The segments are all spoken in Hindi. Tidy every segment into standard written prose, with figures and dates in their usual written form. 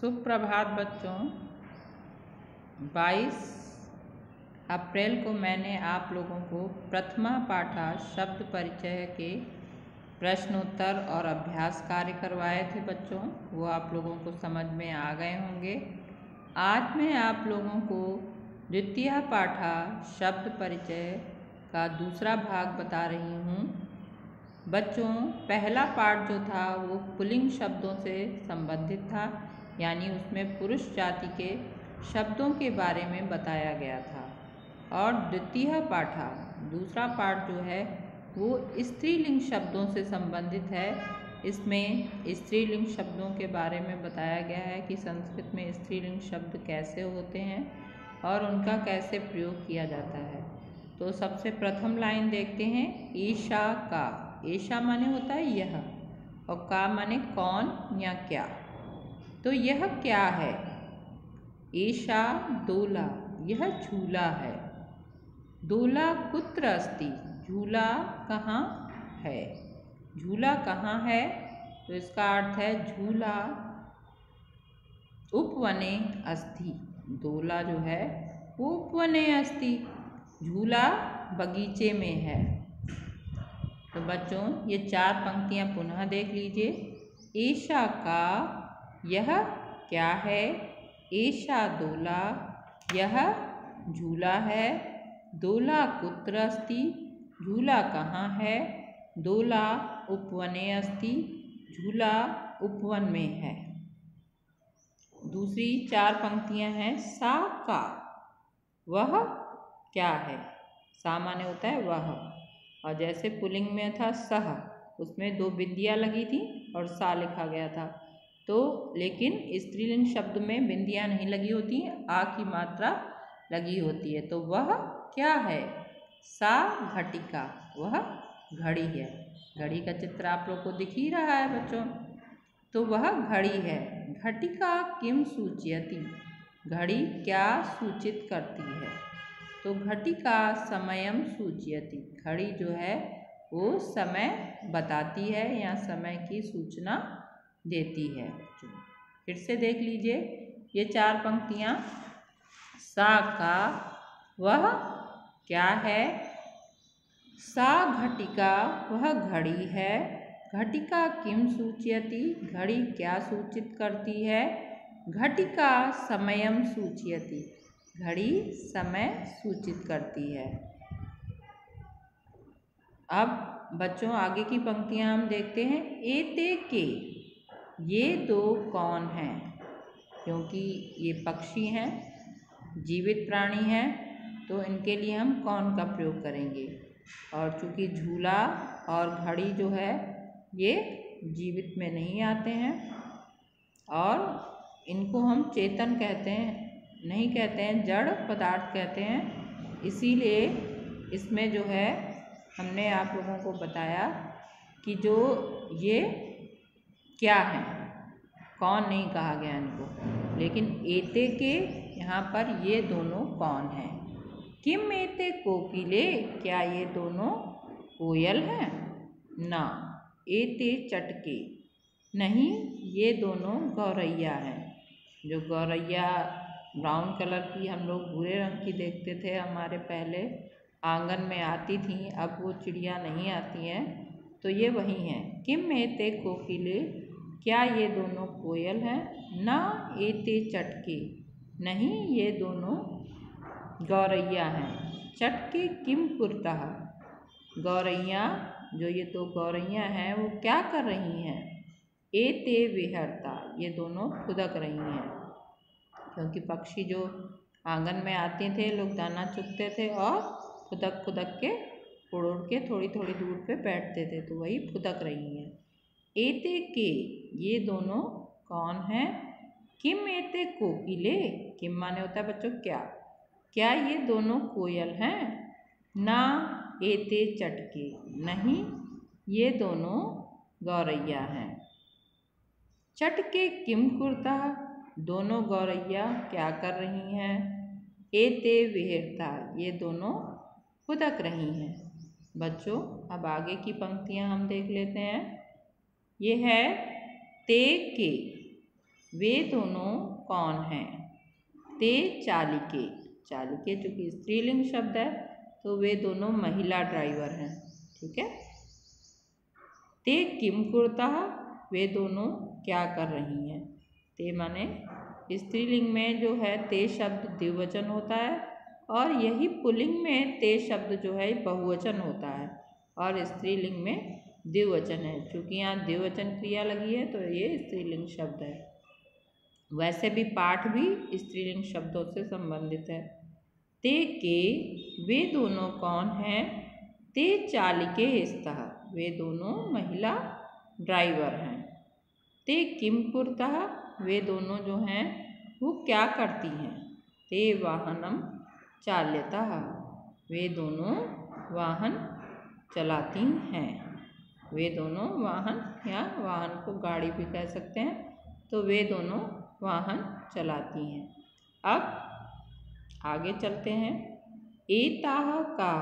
सुप्रभात बच्चों। 22 अप्रैल को मैंने आप लोगों को प्रथमा पाठा शब्द परिचय के प्रश्नोत्तर और अभ्यास कार्य करवाए थे बच्चों। वो आप लोगों को समझ में आ गए होंगे। आज मैं आप लोगों को द्वितीय पाठा शब्द परिचय का दूसरा भाग बता रही हूँ। बच्चों, पहला पाठ जो था वो पुल्लिंग शब्दों से संबंधित था, यानी उसमें पुरुष जाति के शब्दों के बारे में बताया गया था। और द्वितीय पाठा दूसरा पाठ जो है वो स्त्रीलिंग शब्दों से संबंधित है। इसमें स्त्रीलिंग शब्दों के बारे में बताया गया है कि संस्कृत में स्त्रीलिंग शब्द कैसे होते हैं और उनका कैसे प्रयोग किया जाता है। तो सबसे प्रथम लाइन देखते हैं। ईशा का, ईशा माने होता है यह, और का माने कौन या क्या। तो यह क्या है? ईशा दोला, यह झूला है। दोला कुत्र अस्ति, झूला कहाँ है। झूला कहाँ है? तो इसका अर्थ है झूला उपवने अस्ति। दोला जो है वो उपवने अस्ति, झूला बगीचे में है। तो बच्चों, ये चार पंक्तियाँ पुनः देख लीजिए। ईशा का, यह क्या है। ईशा दोला, यह झूला है। दोला कुत्र अस्ति, झूला कहाँ है। दोला उपवने अस्ति, झूला उपवन में है। दूसरी चार पंक्तियाँ हैं। सा का, वह क्या है। सा माने होता है वह, और जैसे पुल्लिंग में था सह, उसमें दो बिंदियाँ लगी थी और सा लिखा गया था। तो लेकिन स्त्रीलिंग शब्द में बिंदियाँ नहीं लगी होती हैं, आ की मात्रा लगी होती है। तो वह क्या है। सा घटिका, वह घड़ी है। घड़ी का चित्र आप लोग को दिख ही रहा है बच्चों। तो वह घड़ी है। घटिका किम सूचयति, घड़ी क्या सूचित करती है। तो घटिका समयम सूचयति, घड़ी जो है वो समय बताती है या समय की सूचना देती है। फिर से देख लीजिए ये चार पंक्तियाँ। सा का, वह क्या है। सा घटिका, वह घड़ी है। घटिका किम सूचयति, घड़ी क्या सूचित करती है। घटिका समयम सूचयति, घड़ी समय सूचित करती है। अब बच्चों आगे की पंक्तियाँ हम देखते हैं। एते के, ये दो कौन हैं। क्योंकि ये पक्षी हैं, जीवित प्राणी हैं, तो इनके लिए हम कौन का प्रयोग करेंगे। और चूँकि झूला और घड़ी जो है ये जीवित में नहीं आते हैं और इनको हम चेतन कहते हैं, नहीं कहते हैं, जड़ पदार्थ कहते हैं। इसीलिए इसमें जो है हमने आप लोगों को बताया कि जो ये क्या हैं, कौन नहीं कहा गया इनको, लेकिन एते के यहाँ पर ये दोनों कौन हैं। किम एते कोकिले, क्या ये दोनों कोयल हैं। ना। एते चटके, नहीं, ये दोनों गौरैया हैं। जो गौरैया ब्राउन कलर की, हम लोग भूरे रंग की देखते थे, हमारे पहले आंगन में आती थी, अब वो चिड़िया नहीं आती हैं, तो ये वही हैं। किम एते कोकिले, क्या ये दोनों कोयल हैं। ना एते चटके, नहीं, ये दोनों गौरैया हैं। चटके किम कुर्तः, गौरैया, जो ये दो गौरैया हैं वो क्या कर रही हैं। एते विहरता, ये दोनों फुदक रही हैं। क्योंकि पक्षी जो आंगन में आते थे, लोग दाना चुगते थे और फुदक फुदक के उड़ उड़ के थोड़ी थोड़ी दूर पे बैठते थे, तो वही फुदक रही हैं। एते के, ये दोनों कौन हैं। किम एते कोकिले, किम माने होता है बच्चों क्या, क्या ये दोनों कोयल हैं। ना एते चटके, नहीं, ये दोनों गौरैया हैं। चटके किम कुर्ता, दोनों गौरैया क्या कर रही हैं। एते विहरता, ये दोनों फुदक रही हैं। बच्चों, अब आगे की पंक्तियाँ हम देख लेते हैं। ये है ते के, वे दोनों कौन हैं? ते चालिके, चालिके चूँकि स्त्रीलिंग शब्द है तो वे दोनों महिला ड्राइवर हैं। ठीक है। ते किम कुर्तः, वे दोनों क्या कर रही हैं? ते माने स्त्रीलिंग में जो है ते शब्द द्विवचन होता है और यही पुल्लिंग में ते शब्द जो है बहुवचन होता है और स्त्रीलिंग में द्विवचन है। चूँकि यहाँ द्विवचन क्रिया लगी है तो ये स्त्रीलिंग शब्द है। वैसे भी पाठ भी स्त्रीलिंग शब्दों से संबंधित है। ते के, वे दोनों कौन हैं? ते चालिके स्तः, वे दोनों महिला ड्राइवर हैं। ते किम कुर्तः, वे दोनों जो हैं वो क्या करती हैं? ते वाहनम चाल्यतः, वे दोनों वाहन चलाती हैं। वे दोनों वाहन या वाहन को गाड़ी भी कह सकते हैं, तो वे दोनों वाहन चलाती हैं। अब आगे चलते हैं। एताह का,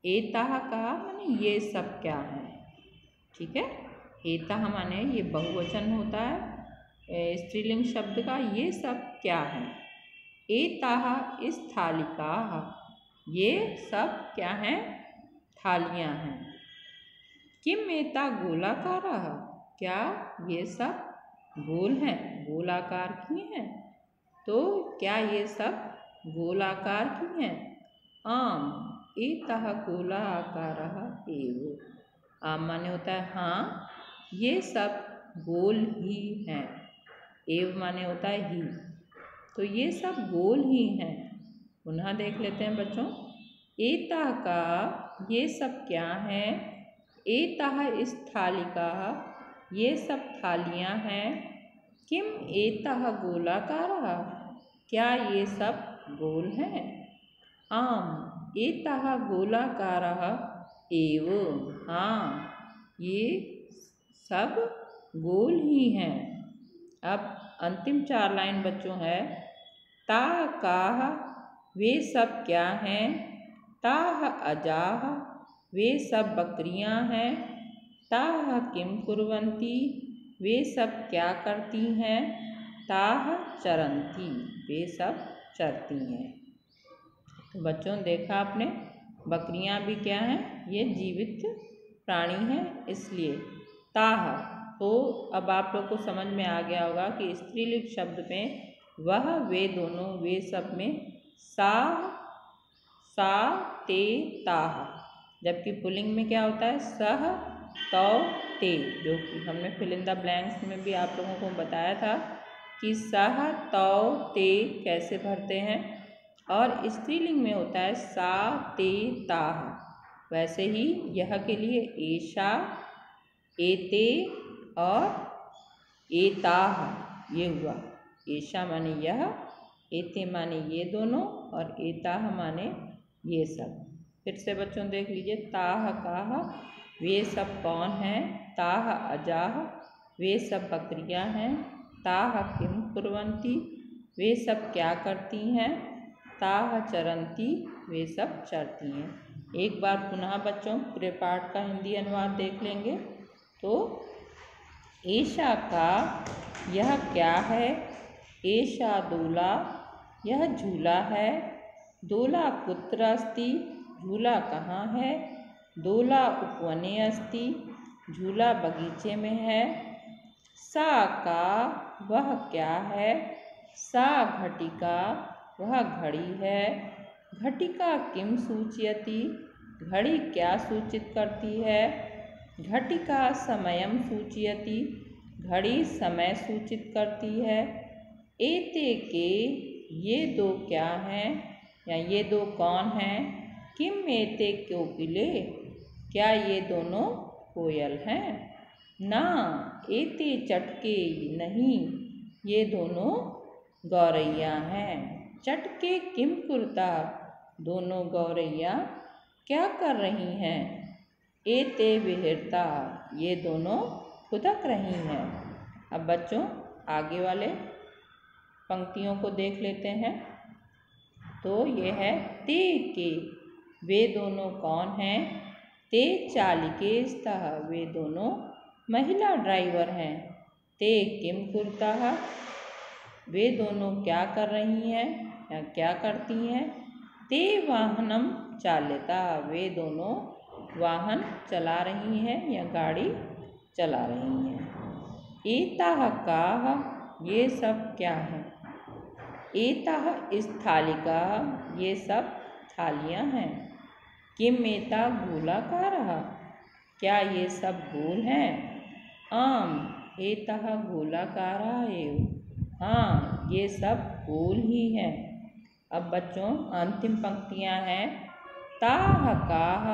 एताह का माने ये सब क्या है? ठीक है। एताह माने ये बहुवचन होता है स्त्रीलिंग शब्द का, ये सब क्या है? एताह स्थालिकाः, ये सब क्या हैं? थालियाँ हैं। किम एता गोलाकारः, क्या ये सब गोल हैं, गोलाकार की हैं? तो क्या ये सब गोलाकार की हैं? आम एतः गोलाकारः एव, आम माने होता है हाँ, ये सब गोल ही हैं। एव माने होता है ही, तो ये सब गोल ही हैं। पुनः देख लेते हैं बच्चों। एतः का ये सब क्या हैं? एतः स्थालिकाः, ये सब थालियाँ हैं। किम एतः गोलाकारः, क्या ये सब गोल हैं? आम एतः गोलाकारः एव, हाँ ये सब गोल ही हैं। अब अंतिम 4 लाइन बच्चों है। ताः काः, वे सब क्या हैं? ताः अजाः, वे सब बकरियां हैं। ताः किम कुर्वन्ति, वे सब क्या करती हैं? ताः चरन्ति, वे सब चरती हैं। तो बच्चों देखा आपने, बकरियां भी क्या हैं? ये जीवित प्राणी हैं, इसलिए ताः। तो अब आप लोग को समझ में आ गया होगा कि स्त्रीलिंग शब्द में वह, वे दोनों, वे सब में सा, सा, ते, ताः, जबकि पुल्लिंग में क्या होता है? सह, तौ, ते, जो कि हमने फिल इन द ब्लैंक्स में भी आप लोगों को बताया था कि सह, तौ, ते कैसे भरते हैं। और स्त्रीलिंग में होता है सा, ते, ताः। वैसे ही यह के लिए एषा, एते और एताः ये हुआ। एषा माने यह, एते माने ये दोनों और एताः माने ये सब। फिर से बच्चों देख लीजिए। ताः काः, वे सब कौन हैं? ताः अजाः, वे सब बकरियां हैं। ताः किम कुर्वन्ति, वे सब क्या करती हैं? ताः चरन्ति, वे सब चरती हैं। एक बार पुनः बच्चों पूरे पाठ का हिंदी अनुवाद देख लेंगे। तो एषा का, यह क्या है? एषा दोला, यह झूला है। दोला कुत्र अस्ति, झूला कहाँ है? दोला उपवने अस्ति, झूला बगीचे में है। सा का, वह क्या है? सा घटिका, वह घड़ी है। घटिका किम सूचयति, घड़ी क्या सूचित करती है? घटिका समयम सूचयति, घड़ी समय सूचित करती है। एते के, ये दो क्या हैं या ये दो कौन हैं? किम एते कोकिले, क्या ये दोनों कोयल हैं? ना एते चटके, नहीं ये दोनों गौरैया हैं। चटके किम कुर्ता, दोनों गौरैया क्या कर रही हैं? एते विहरता, ये दोनों खुदक रही हैं। अब बच्चों आगे वाले पंक्तियों को देख लेते हैं। तो ये है ते के, वे दोनों कौन हैं? ते चालिके स्तः, वे दोनों महिला ड्राइवर हैं। ते किम कुर्ताः, वे दोनों क्या कर रही हैं या क्या करती हैं। ते वाहनम चालिता, वे दोनों वाहन चला रही हैं या गाड़ी चला रही हैं। एताः काः, ये सब क्या है। एताः स्थालिकाः, ये सब थालियाँ हैं। किम एता गोलाकारः, क्या ये सब गोल हैं। आम एतः गोलाकारा एव, हाँ ये सब गोल ही हैं। अब बच्चों अंतिम पंक्तियाँ हैं। ताः काः,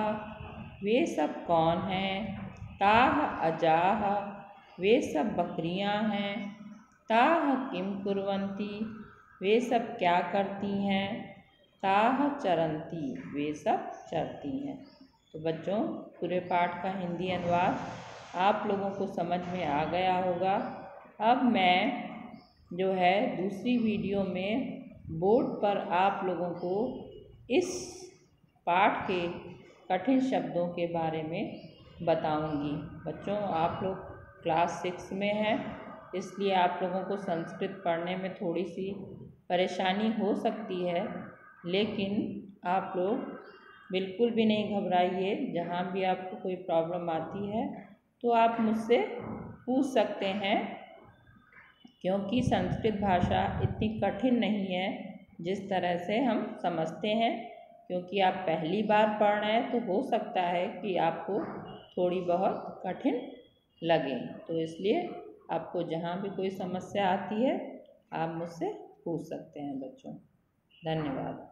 वे सब कौन हैं। ताः अजाः, वे सब बकरियाँ हैं। ताः किम कुर्वन्ति, वे सब क्या करती हैं। ताः चरन्ति, वे सब चरती हैं। तो बच्चों पूरे पाठ का हिंदी अनुवाद आप लोगों को समझ में आ गया होगा। अब मैं जो है दूसरी वीडियो में बोर्ड पर आप लोगों को इस पाठ के कठिन शब्दों के बारे में बताऊंगी। बच्चों आप लोग क्लास 6 में हैं, इसलिए आप लोगों को संस्कृत पढ़ने में थोड़ी सी परेशानी हो सकती है, लेकिन आप लोग बिल्कुल भी नहीं घबराइए। जहाँ भी आपको कोई प्रॉब्लम आती है तो आप मुझसे पूछ सकते हैं, क्योंकि संस्कृत भाषा इतनी कठिन नहीं है जिस तरह से हम समझते हैं। क्योंकि आप पहली बार पढ़ रहे हैं तो हो सकता है कि आपको थोड़ी बहुत कठिन लगे, तो इसलिए आपको जहाँ भी कोई समस्या आती है आप मुझसे पूछ सकते हैं बच्चों। धन्यवाद।